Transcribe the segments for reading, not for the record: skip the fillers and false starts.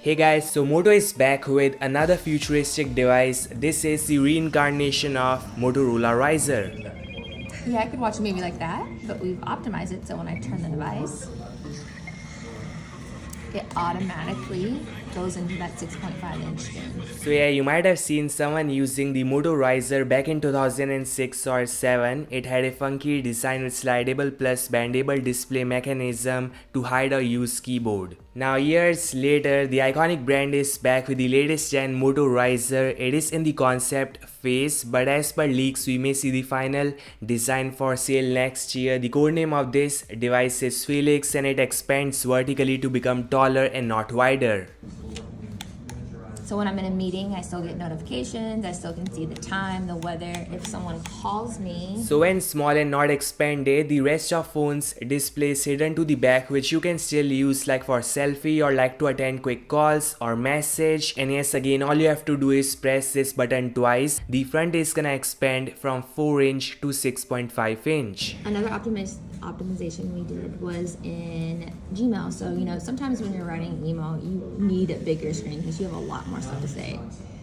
Hey guys, so Moto is back with another futuristic device. This is the reincarnation of Motorola RIZR. Yeah, I could watch a movie like that, but we've optimized it so when I turn the device, it automatically goes into that 6.5-inch screen. So yeah, you might have seen someone using the Moto RIZR back in 2006 or 7. It had a funky design with slidable plus bendable display mechanism to hide or use keyboard. Now years later, the iconic brand is back with the latest gen Moto RIZR. It is in the concept phase, but as per leaks, we may see the final design for sale next year. The codename of this device is Felix and it expands vertically to become taller and not wider. So when I'm in a meeting, I still get notifications, I still can see the time, the weather, if someone calls me. So when small and not expanded, the rest of phone's display is hidden to the back, which you can still use like for selfie or like to attend quick calls or message. And yes, again, all you have to do is press this button twice. The front is gonna expand from 4-inch to 6.5-inch. Another optimization we did was in Gmail. So, sometimes when you're writing email, you need a bigger screen because you have a lot more stuff to say.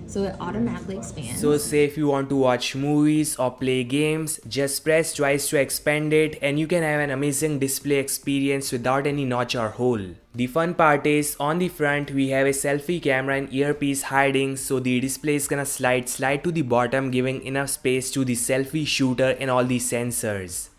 So it automatically expands. So say if you want to watch movies or play games, just press twice to expand it and you can have an amazing display experience without any notch or hole. The fun part is on the front we have a selfie camera and earpiece hiding, so the display is gonna slide to the bottom, giving enough space to the selfie shooter and all the sensors.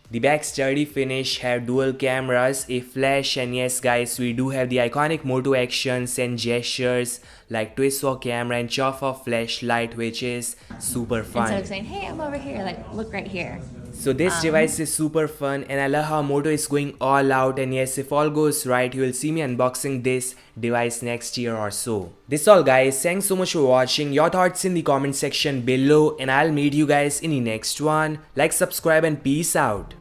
The back sturdy finish have dual cameras, a flash, and yes guys, we do have the iconic Moto actions and gestures like twist for camera and chop for flashlight, which is super fun. Instead of saying, hey, I'm over here, like look right here. So this device is super fun and I love how Moto is going all out, and yes, if all goes right, you will see me unboxing this device next year or so. This all guys, thanks so much for watching. Your thoughts in the comment section below and I'll meet you guys in the next one. Like, subscribe and peace out.